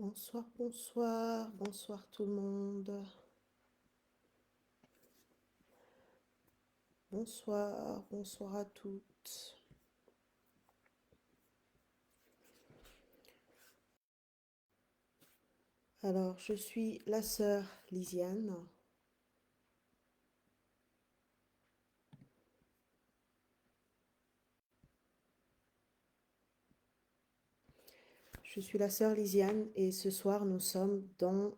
Bonsoir, bonsoir, bonsoir tout le monde. Bonsoir, bonsoir à toutes. Alors, je suis la sœur Lisiane. Je suis la sœur Lisiane et ce soir nous sommes dans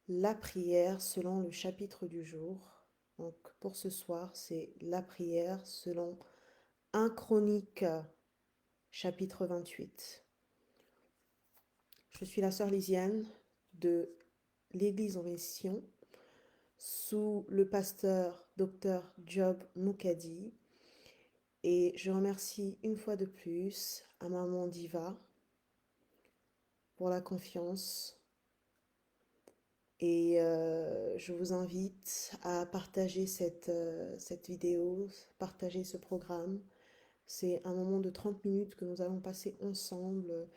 la prière selon le chapitre du jour. Donc pour ce soir, c'est la prière selon 1 Chronique chapitre 28. Je suis la sœur Lisiane de l'Église en Mission sous le pasteur Dr Job Moukadi. Et je remercie une fois de plus à Maman Diva pour la confiance. Et je vous invite à partager cette vidéo, partager ce programme. C'est un moment de 30 minutes que nous allons passer ensemble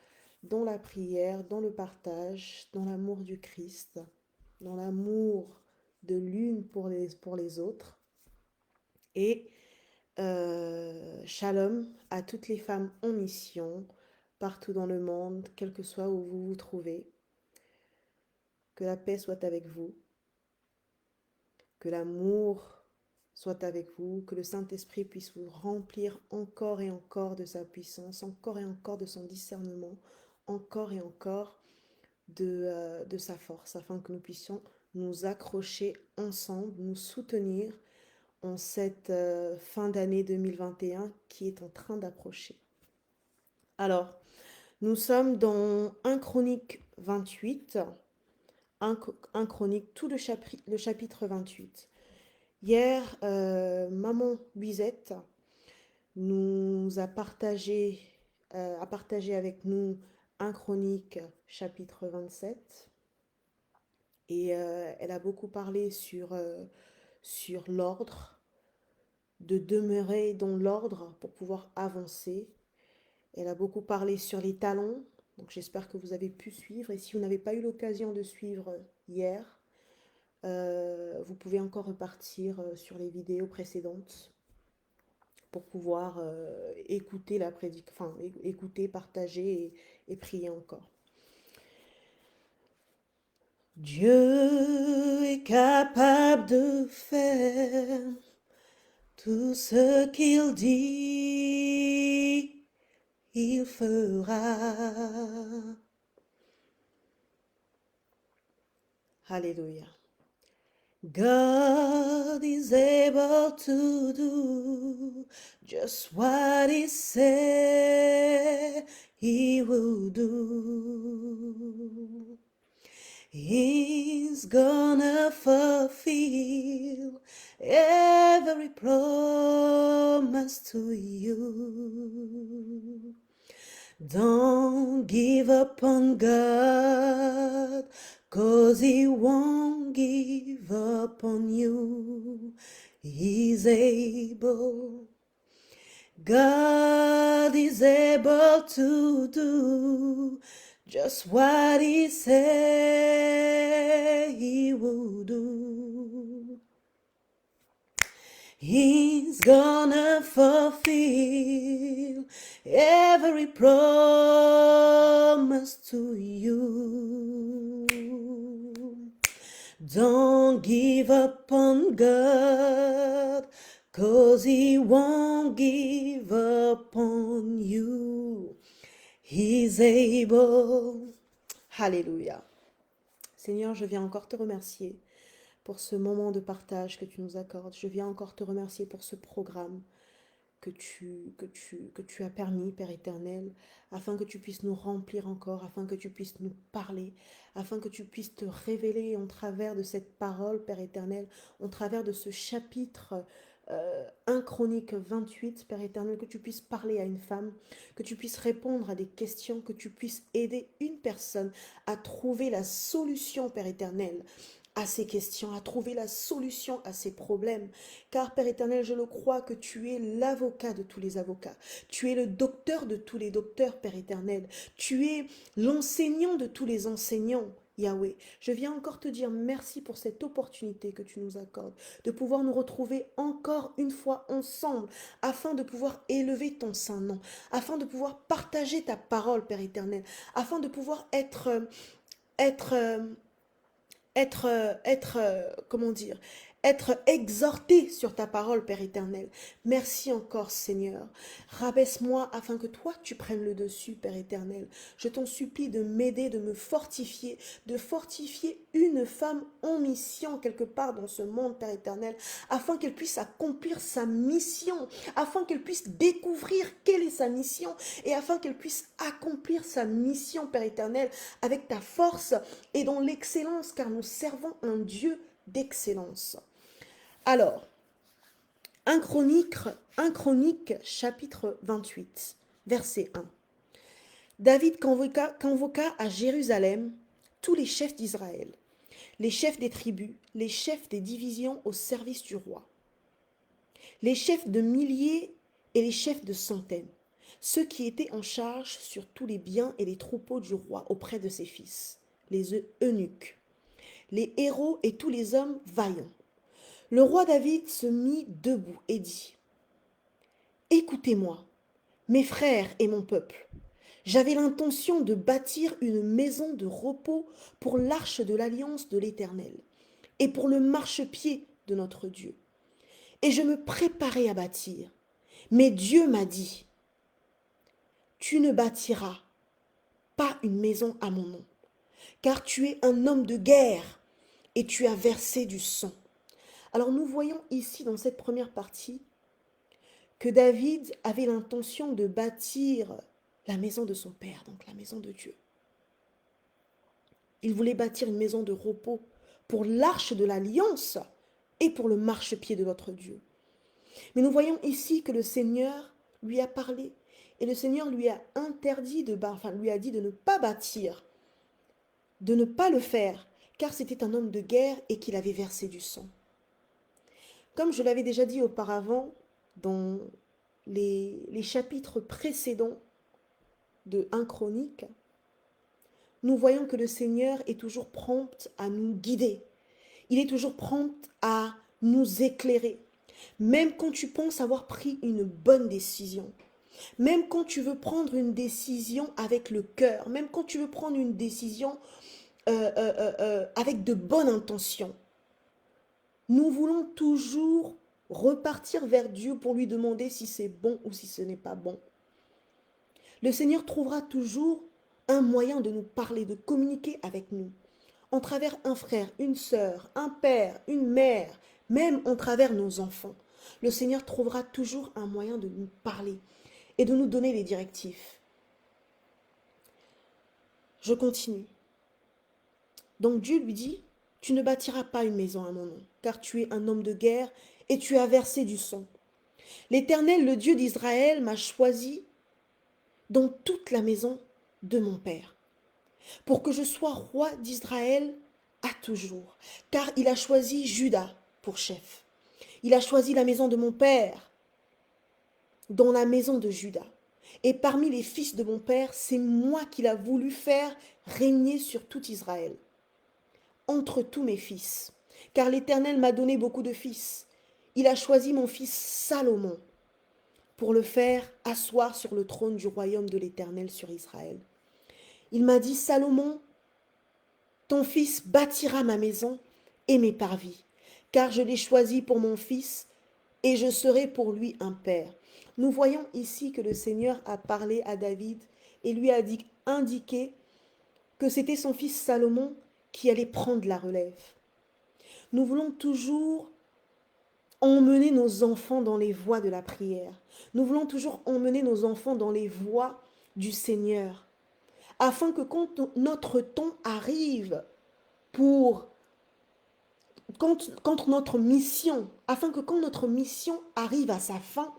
dans la prière, dans le partage, dans l'amour du Christ, dans l'amour de l'une pour les autres. Et shalom à toutes les femmes en mission, partout dans le monde, quel que soit où vous vous trouvez. Que la paix soit avec vous, que l'amour soit avec vous, que le Saint-Esprit puisse vous remplir encore et encore de sa puissance, encore et encore de son discernement, encore et encore de sa force, afin que nous puissions nous accrocher ensemble, nous soutenir en cette fin d'année 2021 qui est en train d'approcher. Alors, nous sommes dans 1 Chronique 28, 1 Chronique, tout le chapitre 28. Hier, Maman Luisette nous a partagé avec nous 1 Chronique chapitre 27. Et elle a beaucoup parlé sur l'ordre, de demeurer dans l'ordre pour pouvoir avancer. Elle a beaucoup parlé sur les talons, donc j'espère que vous avez pu suivre. Et si vous n'avez pas eu l'occasion de suivre hier, vous pouvez encore repartir sur les vidéos précédentes pour pouvoir écouter écouter, partager et prier encore. Dieu est capable de faire tout ce qu'il dit, il fera. Alléluia. God is able to do just what he said he will do. He's gonna fulfill every promise to you. Don't give up on God, 'cause he won't give up on you. He's able. God is able to do just what he said he will do. He's gonna fulfill every promise to you. Don't give up on God, 'cause he won't give up on you. He's able. Alléluia. Seigneur, je viens encore te remercier pour ce moment de partage que tu nous accordes. Je viens encore te remercier pour ce programme que tu as permis, Père éternel, afin que tu puisses nous remplir encore, afin que tu puisses nous parler, afin que tu puisses te révéler en travers de cette parole, Père éternel, en travers de ce chapitre 1 Chronique 28, Père éternel, que tu puisses parler à une femme, que tu puisses répondre à des questions, que tu puisses aider une personne à trouver la solution, Père éternel, à ces questions, à trouver la solution à ces problèmes. Car Père éternel, je le crois que tu es l'avocat de tous les avocats. Tu es le docteur de tous les docteurs, Père éternel. Tu es l'enseignant de tous les enseignants. Yahweh, je viens encore te dire merci pour cette opportunité que tu nous accordes, de pouvoir nous retrouver encore une fois ensemble, afin de pouvoir élever ton saint nom, afin de pouvoir partager ta parole, Père éternel, afin de pouvoir être, comment dire, être exhorté sur ta parole, Père éternel. Merci encore, Seigneur. Rabaisse-moi afin que toi, tu prennes le dessus, Père éternel. Je t'en supplie de m'aider, de fortifier une femme en mission quelque part dans ce monde, Père éternel, afin qu'elle puisse accomplir sa mission, afin qu'elle puisse découvrir quelle est sa mission et afin qu'elle puisse accomplir sa mission, Père éternel, avec ta force et dans l'excellence, car nous servons un Dieu d'excellence. Alors, 1 Chronique chapitre 28, verset 1. David convoqua à Jérusalem tous les chefs d'Israël, les chefs des tribus, les chefs des divisions au service du roi, les chefs de milliers et les chefs de centaines, ceux qui étaient en charge sur tous les biens et les troupeaux du roi auprès de ses fils, les eunuques, les héros et tous les hommes vaillants. Le roi David se mit debout et dit : « Écoutez-moi, mes frères et mon peuple. J'avais l'intention de bâtir une maison de repos pour l'arche de l'alliance de l'Éternel et pour le marchepied de notre Dieu. Et je me préparais à bâtir. Mais Dieu m'a dit : tu ne bâtiras pas une maison à mon nom, car tu es un homme de guerre et tu as versé du sang. » Alors nous voyons ici dans cette première partie que David avait l'intention de bâtir la maison de son père, donc la maison de Dieu. Il voulait bâtir une maison de repos pour l'arche de l'alliance et pour le marchepied de notre Dieu. Mais nous voyons ici que le Seigneur lui a parlé et le Seigneur lui a interdit lui a dit de ne pas bâtir, de ne pas le faire, car c'était un homme de guerre et qu'il avait versé du sang. Comme je l'avais déjà dit auparavant, dans les chapitres précédents de 1 Chronique, nous voyons que le Seigneur est toujours prompt à nous guider. Il est toujours prompt à nous éclairer. Même quand tu penses avoir pris une bonne décision, même quand tu veux prendre une décision avec le cœur, même quand tu veux prendre une décision avec de bonnes intentions, nous voulons toujours repartir vers Dieu pour lui demander si c'est bon ou si ce n'est pas bon. Le Seigneur trouvera toujours un moyen de nous parler, de communiquer avec nous, en travers un frère, une sœur, un père, une mère, même en travers nos enfants. Le Seigneur trouvera toujours un moyen de nous parler et de nous donner les directives. Je continue. Donc Dieu lui dit : tu ne bâtiras pas une maison à mon nom, car tu es un homme de guerre et tu as versé du sang. L'Éternel, le Dieu d'Israël, m'a choisi dans toute la maison de mon père, pour que je sois roi d'Israël à toujours, car il a choisi Juda pour chef. Il a choisi la maison de mon père dans la maison de Juda. Et parmi les fils de mon père, c'est moi qu'il a voulu faire régner sur tout Israël, entre tous mes fils, car l'Éternel m'a donné beaucoup de fils. Il a choisi mon fils Salomon pour le faire asseoir sur le trône du royaume de l'Éternel sur Israël. Il m'a dit : Salomon, ton fils bâtira ma maison et mes parvis, car je l'ai choisi pour mon fils et je serai pour lui un père. Nous voyons ici que le Seigneur a parlé à David et lui a indiqué que c'était son fils Salomon qui allait prendre la relève. Nous voulons toujours emmener nos enfants dans les voies de la prière. Nous voulons toujours emmener nos enfants dans les voies du Seigneur, afin que quand notre temps arrive quand notre mission arrive à sa fin,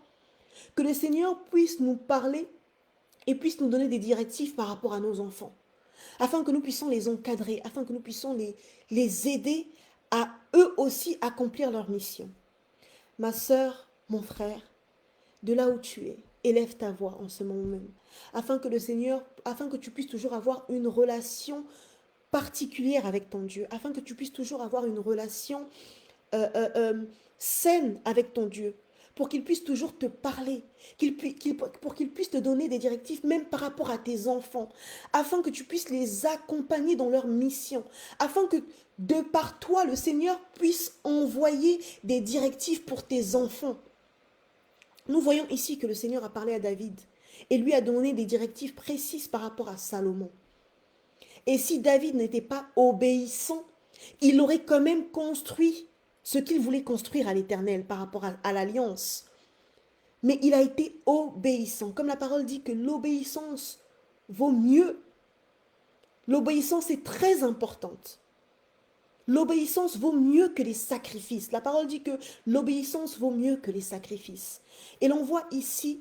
que le Seigneur puisse nous parler et puisse nous donner des directives par rapport à nos enfants, afin que nous puissions les encadrer, afin que nous puissions les aider à eux aussi accomplir leur mission. Ma sœur, mon frère, de là où tu es, élève ta voix en ce moment même, afin que le Seigneur, afin que tu puisses toujours avoir une relation particulière avec ton Dieu, afin que tu puisses toujours avoir une relation euh, euh, euh, saine avec ton Dieu, pour qu'il puisse toujours te parler, pour qu'il puisse te donner des directives, même par rapport à tes enfants, afin que tu puisses les accompagner dans leur mission, afin que de par toi, le Seigneur puisse envoyer des directives pour tes enfants. Nous voyons ici que le Seigneur a parlé à David et lui a donné des directives précises par rapport à Salomon. Et si David n'était pas obéissant, il aurait quand même construit ce qu'il voulait construire à l'Éternel par rapport à l'alliance. Mais il a été obéissant. Comme la parole dit que l'obéissance vaut mieux. L'obéissance est très importante. L'obéissance vaut mieux que les sacrifices. La parole dit que l'obéissance vaut mieux que les sacrifices. Et l'on voit ici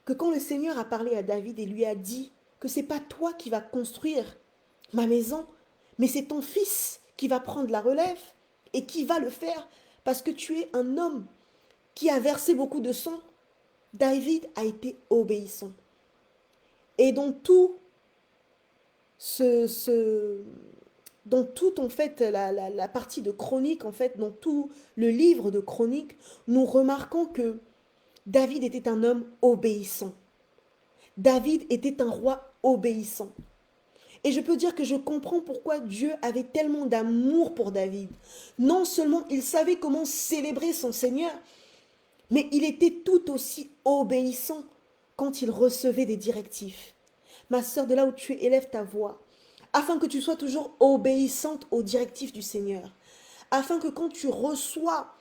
que quand le Seigneur a parlé à David et lui a dit que c'est pas toi qui vas construire ma maison, mais c'est ton fils qui va prendre la relève et qui va le faire parce que tu es un homme qui a versé beaucoup de sang. David a été obéissant. Et dans tout dans toute en fait la partie de Chronique, en fait, dans tout le livre de Chronique, nous remarquons que David était un homme obéissant. David était un roi obéissant. Et je peux dire que je comprends pourquoi Dieu avait tellement d'amour pour David. Non seulement il savait comment célébrer son Seigneur, mais il était tout aussi obéissant quand il recevait des directives. Ma sœur, de là où tu es, élève ta voix, afin que tu sois toujours obéissante aux directives du Seigneur, afin que quand tu reçois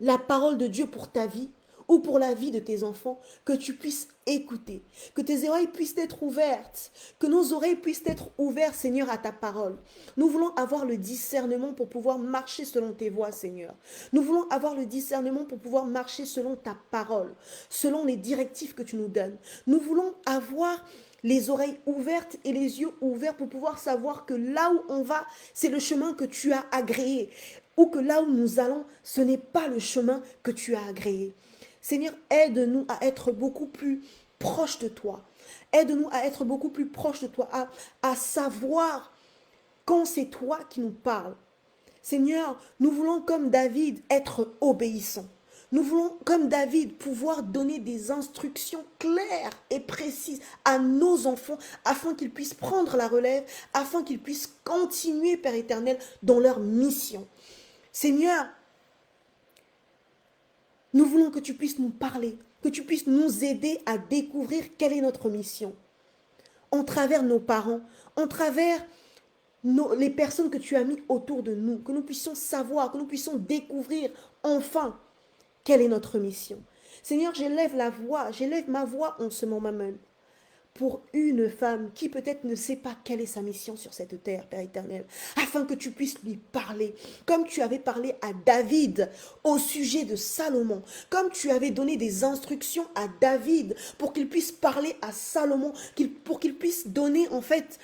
la parole de Dieu pour ta vie ou pour la vie de tes enfants, que tu puisses écouter, que tes oreilles puissent être ouvertes, que nos oreilles puissent être ouvertes, Seigneur, à ta parole. Nous voulons avoir le discernement pour pouvoir marcher selon tes voies, Seigneur. Nous voulons avoir le discernement pour pouvoir marcher selon ta parole, selon les directives que tu nous donnes. Nous voulons avoir les oreilles ouvertes et les yeux ouverts pour pouvoir savoir que là où on va, c'est le chemin que tu as agréé, ou que là où nous allons, ce n'est pas le chemin que tu as agréé. Seigneur, aide-nous à être beaucoup plus proches de toi. Aide-nous à être beaucoup plus proches de toi, à savoir quand c'est toi qui nous parles. Seigneur, nous voulons comme David être obéissants. Nous voulons comme David pouvoir donner des instructions claires et précises à nos enfants afin qu'ils puissent prendre la relève, afin qu'ils puissent continuer, Père éternel, dans leur mission. Seigneur, nous voulons que tu puisses nous parler, que tu puisses nous aider à découvrir quelle est notre mission. En travers nos parents, en travers les personnes que tu as mis autour de nous, que nous puissions savoir, que nous puissions découvrir enfin quelle est notre mission. Seigneur, j'élève ma voix en ce moment même pour une femme qui peut-être ne sait pas quelle est sa mission sur cette terre, Père éternel, afin que tu puisses lui parler, comme tu avais parlé à David au sujet de Salomon, comme tu avais donné des instructions à David pour qu'il puisse parler à Salomon, pour qu'il puisse donner en fait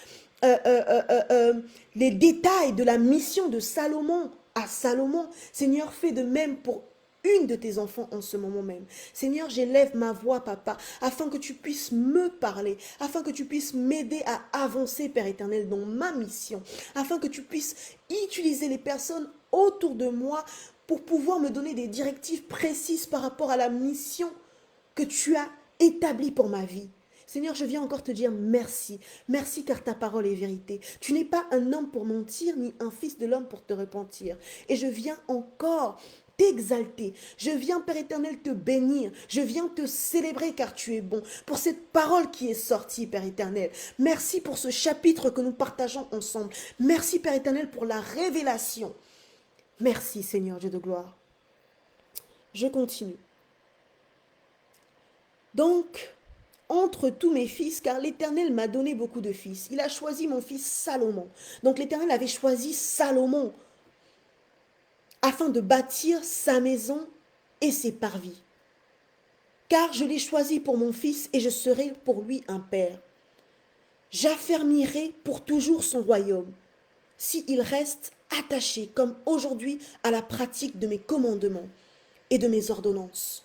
les détails de la mission de Salomon à Salomon. Seigneur, fais de même pour une de tes enfants en ce moment même. Seigneur, j'élève ma voix, papa, afin que tu puisses me parler, afin que tu puisses m'aider à avancer, Père éternel, dans ma mission, afin que tu puisses utiliser les personnes autour de moi pour pouvoir me donner des directives précises par rapport à la mission que tu as établie pour ma vie. Seigneur, je viens encore te dire merci. Merci car ta parole est vérité. Tu n'es pas un homme pour mentir, ni un fils de l'homme pour te repentir. Et je viens encore t'exalter. Je viens, Père éternel, te bénir. Je viens te célébrer car tu es bon. Pour cette parole qui est sortie, Père éternel. Merci pour ce chapitre que nous partageons ensemble. Merci, Père éternel, pour la révélation. Merci, Seigneur Dieu de gloire. Je continue. Donc, entre tous mes fils, car l'Éternel m'a donné beaucoup de fils. Il a choisi mon fils Salomon. Donc l'Éternel avait choisi Salomon afin de bâtir sa maison et ses parvis. Car je l'ai choisi pour mon fils et je serai pour lui un père. J'affermirai pour toujours son royaume, s'il reste attachés comme aujourd'hui à la pratique de mes commandements et de mes ordonnances.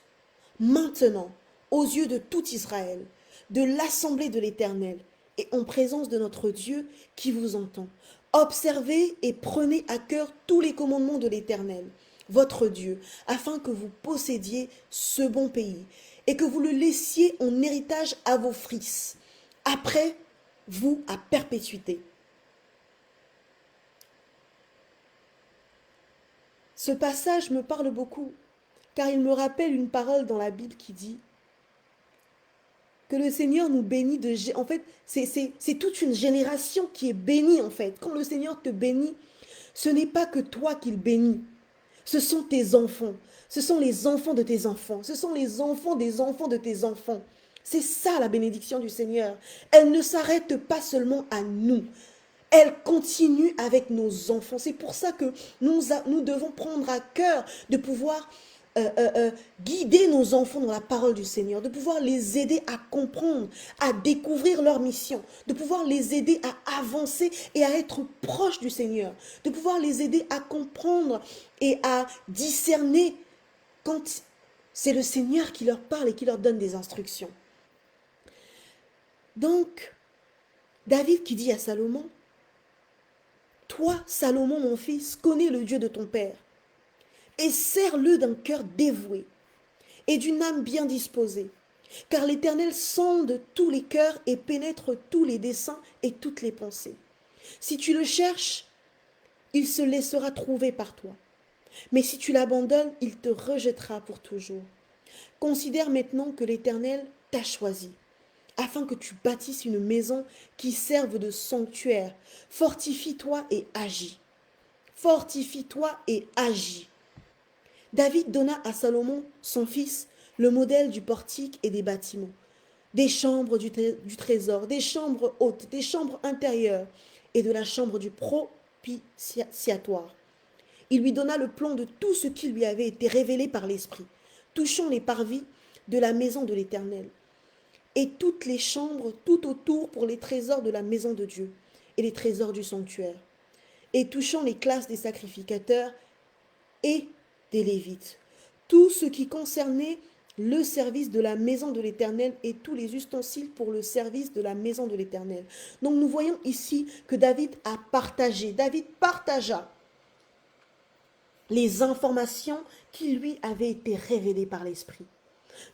Maintenant, aux yeux de tout Israël, de l'assemblée de l'Éternel, et en présence de notre Dieu qui vous entend, observez et prenez à cœur tous les commandements de l'Éternel, votre Dieu, afin que vous possédiez ce bon pays, et que vous le laissiez en héritage à vos fils, après vous à perpétuité. Ce passage me parle beaucoup, car il me rappelle une parole dans la Bible qui dit que le Seigneur nous bénit de... En fait, c'est toute une génération qui est bénie, en fait. Quand le Seigneur te bénit, ce n'est pas que toi qu'il bénit. Ce sont tes enfants. Ce sont les enfants de tes enfants. Ce sont les enfants des enfants de tes enfants. C'est ça la bénédiction du Seigneur. Elle ne s'arrête pas seulement à nous. Elle continue avec nos enfants. C'est pour ça que nous devons prendre à cœur de pouvoir guider nos enfants dans la parole du Seigneur, de pouvoir les aider à comprendre, à découvrir leur mission, de pouvoir les aider à avancer et à être proches du Seigneur, de pouvoir les aider à comprendre et à discerner quand c'est le Seigneur qui leur parle et qui leur donne des instructions. Donc, David qui dit à Salomon, « Toi, Salomon, mon fils, connais le Dieu de ton père et sers-le d'un cœur dévoué et d'une âme bien disposée, car l'Éternel sonde tous les cœurs et pénètre tous les desseins et toutes les pensées. Si tu le cherches, il se laissera trouver par toi, mais si tu l'abandonnes, il te rejettera pour toujours. Considère maintenant que l'Éternel t'a choisi, afin que tu bâtisses une maison qui serve de sanctuaire. Fortifie-toi et agis. Fortifie-toi et agis. » David donna à Salomon, son fils, le modèle du portique et des bâtiments, des chambres du trésor, des chambres hautes, des chambres intérieures et de la chambre du propitiatoire. Il lui donna le plan de tout ce qui lui avait été révélé par l'Esprit, touchant les parvis de la maison de l'Éternel, et toutes les chambres tout autour pour les trésors de la maison de Dieu et les trésors du sanctuaire, et touchant les classes des sacrificateurs et des Lévites, tout ce qui concernait le service de la maison de l'Éternel et tous les ustensiles pour le service de la maison de l'Éternel. Donc nous voyons ici que David a partagé, David partagea les informations qui lui avaient été révélées par l'Esprit.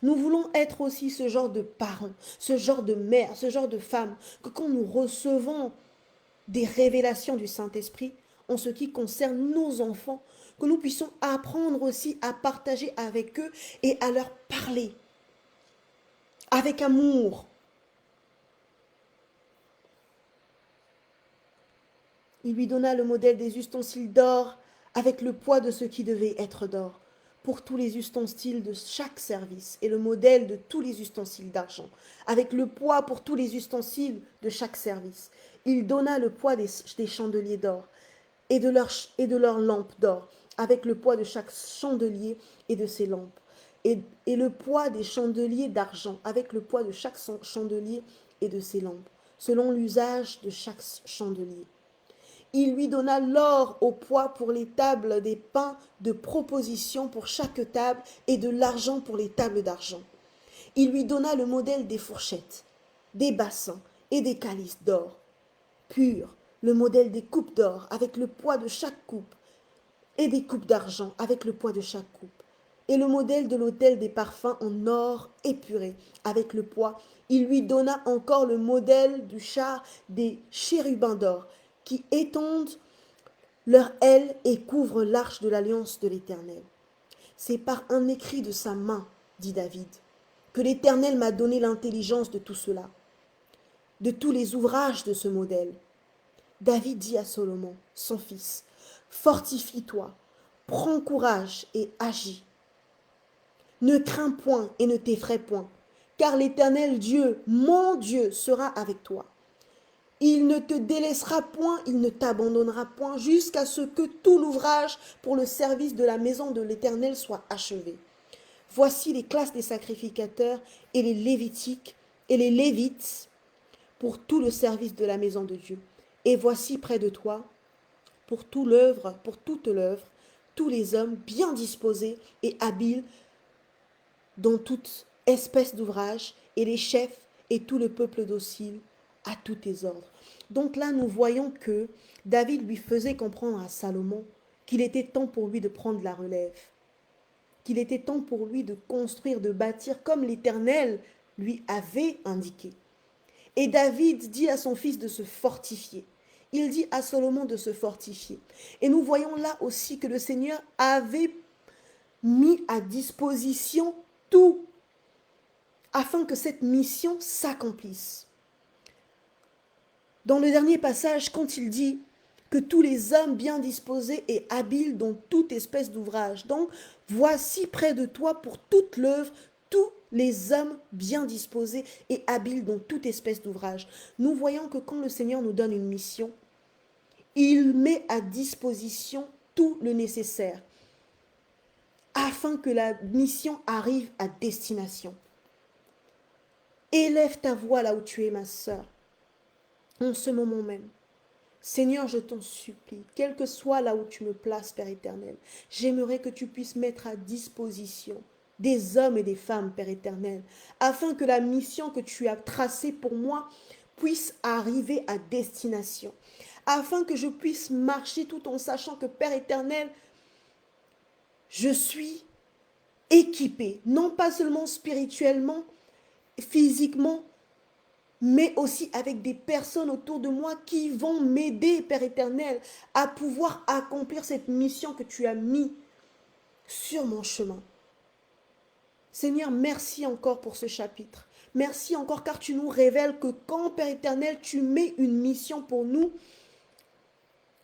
Nous voulons être aussi ce genre de parents, ce genre de mères, ce genre de femmes, que quand nous recevons des révélations du Saint-Esprit en ce qui concerne nos enfants, que nous puissions apprendre aussi à partager avec eux et à leur parler avec amour. Il lui donna le modèle des ustensiles d'or avec le poids de ce qui devait être d'or pour tous les ustensiles de chaque service et le modèle de tous les ustensiles d'argent avec le poids pour tous les ustensiles de chaque service. Il donna le poids des chandeliers d'or et de leurs lampes d'or avec le poids de chaque chandelier et de ses lampes, et le poids des chandeliers d'argent avec le poids de chaque chandelier et de ses lampes, selon l'usage de chaque chandelier. Il lui donna l'or au poids pour les tables des pains de proposition pour chaque table et de l'argent pour les tables d'argent. Il lui donna le modèle des fourchettes, des bassins et des calices d'or pur, le modèle des coupes d'or avec le poids de chaque coupe et des coupes d'argent avec le poids de chaque coupe, et le modèle de l'autel des parfums en or épuré avec le poids. Il lui donna encore le modèle du char des chérubins d'or qui étendent leurs ailes et couvrent l'arche de l'alliance de l'Éternel. C'est par un écrit de sa main, dit David, que l'Éternel m'a donné l'intelligence de tout cela, de tous les ouvrages de ce modèle. David dit à Salomon, son fils, « Fortifie-toi, prends courage et agis. Ne crains point et ne t'effraie point, car l'Éternel Dieu, mon Dieu, sera avec toi. Il ne te délaissera point, il ne t'abandonnera point, jusqu'à ce que tout l'ouvrage pour le service de la maison de l'Éternel soit achevé. Voici les classes des sacrificateurs et les Lévitiques et les Lévites pour tout le service de la maison de Dieu. Et voici près de toi, pour pour toute l'œuvre, tous les hommes bien disposés et habiles dans toute espèce d'ouvrage, et les chefs et tout le peuple docile à tous tes ordres. Donc là, nous voyons que David lui faisait comprendre à Salomon qu'il était temps pour lui de prendre la relève, qu'il était temps pour lui de construire, de bâtir comme l'Éternel lui avait indiqué. Et David dit à son fils de se fortifier. Il dit à Salomon de se fortifier. Et nous voyons là aussi que le Seigneur avait mis à disposition tout afin que cette mission s'accomplisse. Dans le dernier passage, quand il dit que tous les hommes bien disposés et habiles dans toute espèce d'ouvrage. Donc, voici près de toi pour toute l'œuvre, tous les hommes bien disposés et habiles dans toute espèce d'ouvrage. Nous voyons que quand le Seigneur nous donne une mission, il met à disposition tout le nécessaire afin que la mission arrive à destination. Élève ta voix là où tu es, ma sœur, en ce moment même. Seigneur, je t'en supplie, quel que soit là où tu me places, Père éternel, j'aimerais que tu puisses mettre à disposition des hommes et des femmes, Père éternel, afin que la mission que tu as tracée pour moi puisse arriver à destination, afin que je puisse marcher tout en sachant que, Père éternel, je suis équipé, non pas seulement spirituellement, physiquement, mais aussi avec des personnes autour de moi qui vont m'aider, Père éternel, à pouvoir accomplir cette mission que tu as mis sur mon chemin. Seigneur, merci encore pour ce chapitre. Merci encore car tu nous révèles que quand, Père éternel, tu mets une mission pour nous,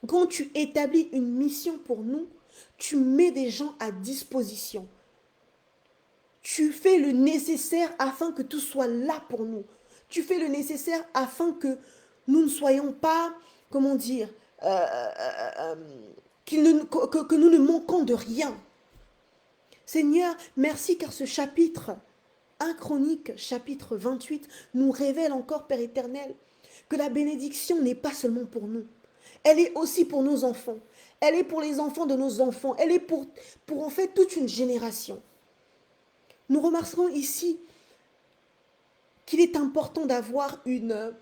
quand tu établis une mission pour nous, tu mets des gens à disposition. Tu fais le nécessaire afin que tout soit là pour nous. Tu fais le nécessaire afin que nous ne soyons pas, comment dire, que nous ne manquons de rien. Seigneur, merci car ce chapitre, 1 Chronique, chapitre 28, nous révèle encore, Père éternel, que la bénédiction n'est pas seulement pour nous. Elle est aussi pour nos enfants. Elle est pour les enfants de nos enfants. Elle est pour en fait toute une génération. Nous remarquerons ici qu'il est important d'avoir une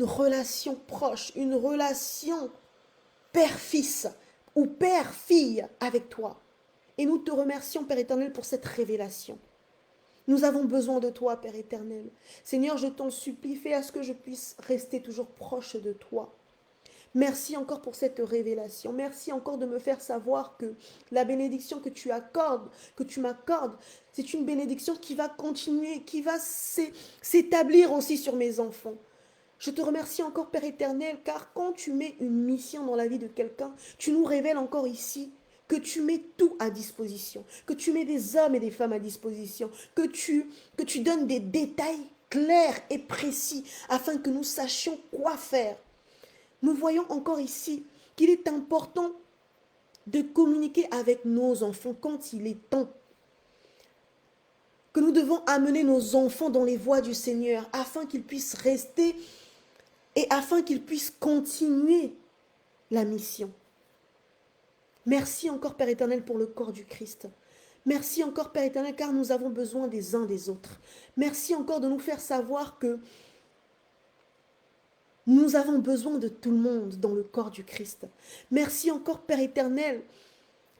relation proche, une relation père-fils ou père-fille avec toi. Et nous te remercions, Père éternel, pour cette révélation. Nous avons besoin de toi, Père éternel. Seigneur, je t'en supplie, fais à ce que je puisse rester toujours proche de toi. Merci encore pour cette révélation. Merci encore de me faire savoir que la bénédiction que tu accordes, que tu m'accordes, c'est une bénédiction qui va continuer, qui va s'établir aussi sur mes enfants. Je te remercie encore, Père éternel, car quand tu mets une mission dans la vie de quelqu'un, tu nous révèles encore ici que tu mets tout à disposition, que tu mets des hommes et des femmes à disposition, que tu donnes des détails clairs et précis afin que nous sachions quoi faire. Nous voyons encore ici qu'il est important de communiquer avec nos enfants quand il est temps. Que nous devons amener nos enfants dans les voies du Seigneur afin qu'ils puissent rester et afin qu'ils puissent continuer la mission. Merci encore, Père éternel, pour le corps du Christ. Merci encore, Père éternel, car nous avons besoin des uns des autres. Merci encore de nous faire savoir que nous avons besoin de tout le monde dans le corps du Christ. Merci encore, Père éternel,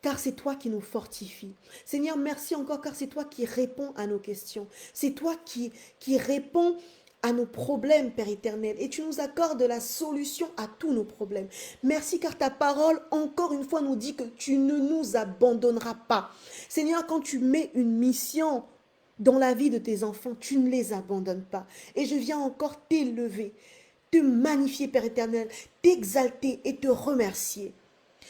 car c'est toi qui nous fortifie. Seigneur, merci encore, car c'est toi qui réponds à nos questions. C'est toi qui réponds à nos problèmes, Père éternel. Et tu nous accordes la solution à tous nos problèmes. Merci, car ta parole, encore une fois, nous dit que tu ne nous abandonneras pas. Seigneur, quand tu mets une mission dans la vie de tes enfants, tu ne les abandonnes pas. Et je viens encore t'élever, te magnifier, Père éternel, t'exalter et te remercier.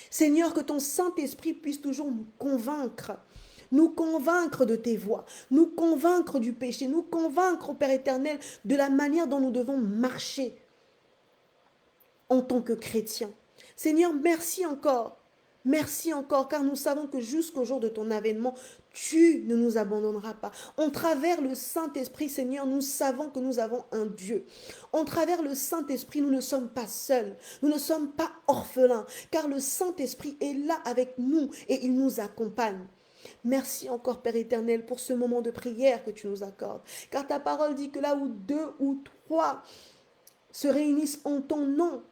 Seigneur, que ton Saint-Esprit puisse toujours nous convaincre de tes voies, nous convaincre du péché, nous convaincre, Père éternel, de la manière dont nous devons marcher en tant que chrétiens. Seigneur, merci encore. Merci encore, car nous savons que jusqu'au jour de ton avènement, tu ne nous abandonneras pas. En travers le Saint-Esprit, Seigneur, nous savons que nous avons un Dieu. En travers le Saint-Esprit, nous ne sommes pas seuls. Nous ne sommes pas orphelins, car le Saint-Esprit est là avec nous et il nous accompagne. Merci encore, Père éternel, pour ce moment de prière que tu nous accordes. Car ta parole dit que là où deux ou trois se réunissent en ton nom,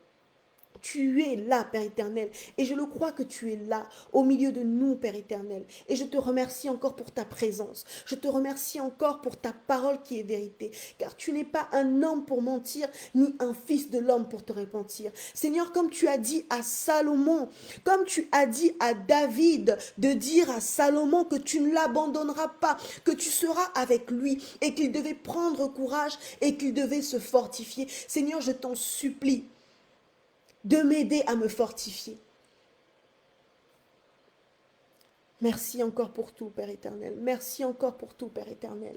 tu es là, Père éternel. Et je le crois que tu es là, au milieu de nous, Père éternel. Et je te remercie encore pour ta présence. Je te remercie encore pour ta parole qui est vérité. Car tu n'es pas un homme pour mentir, ni un fils de l'homme pour te repentir. Seigneur, comme tu as dit à Salomon, comme tu as dit à David, de dire à Salomon que tu ne l'abandonneras pas, que tu seras avec lui et qu'il devait prendre courage et qu'il devait se fortifier. Seigneur, je t'en supplie de m'aider à me fortifier. Merci encore pour tout, Père éternel. Merci encore pour tout, Père éternel.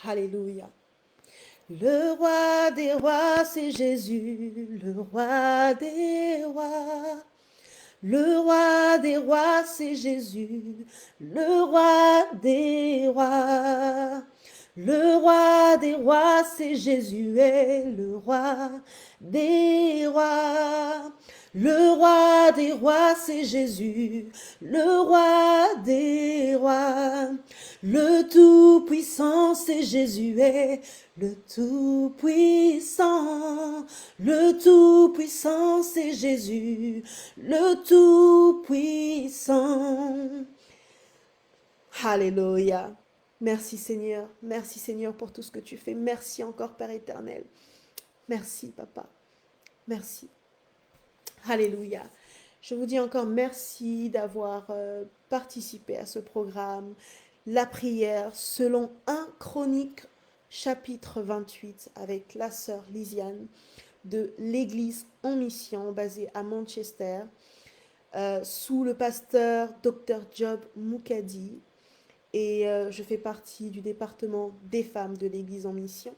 Alléluia. Le roi des rois, c'est Jésus, le roi des rois. Le roi des rois, c'est Jésus, le roi des rois. Le roi des rois, c'est Jésus, et le roi des rois. Le roi des rois, c'est Jésus, le roi des rois. Le Tout-Puissant, c'est Jésus, et le Tout-Puissant. Le Tout-Puissant, c'est Jésus, le Tout-Puissant. Alléluia. Merci Seigneur pour tout ce que tu fais. Merci encore Père éternel. Merci Papa. Merci. Alléluia. Je vous dis encore merci d'avoir participé à ce programme. La prière selon 1 Chronique chapitre 28 avec la sœur Lisiane de l'église en mission basée à Manchester sous le pasteur Dr. Job Mukadi et je fais partie du département des femmes de l'église en mission.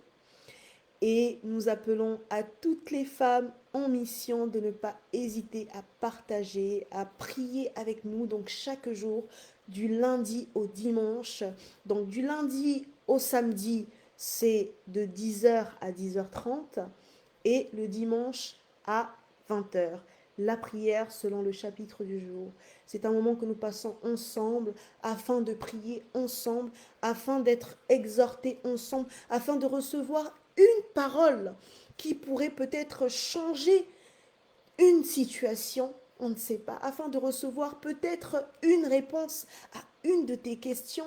Et nous appelons à toutes les femmes en mission de ne pas hésiter à partager, à prier avec nous, donc chaque jour, du lundi au dimanche. Donc du lundi au samedi, c'est de 10h à 10h30 et le dimanche à 20h. La prière selon le chapitre du jour. C'est un moment que nous passons ensemble afin de prier ensemble, afin d'être exhortés ensemble, afin de recevoir une parole qui pourrait peut-être changer une situation, on ne sait pas, afin de recevoir peut-être une réponse à une de tes questions,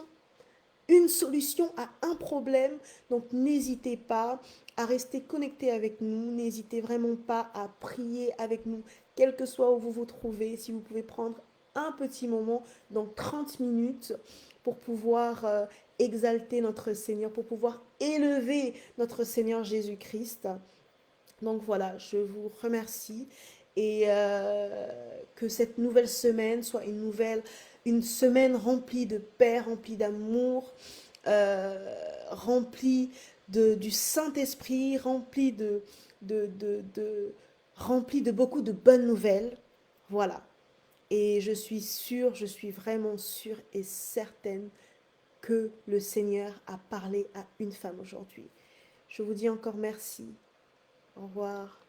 une solution à un problème. Donc n'hésitez pas à rester connecté avec nous, n'hésitez vraiment pas à prier avec nous, quel que soit où vous vous trouvez, si vous pouvez prendre un petit moment, donc 30 minutes, pour pouvoir exalter notre Seigneur, pour pouvoir élever notre Seigneur Jésus-Christ. Donc voilà, je vous remercie et que cette nouvelle semaine soit une semaine remplie de paix, remplie d'amour, remplie du Saint-Esprit, remplie de beaucoup de bonnes nouvelles. Voilà. Et je suis vraiment sûre et certaine que le Seigneur a parlé à une femme aujourd'hui. Je vous dis encore merci. Au revoir.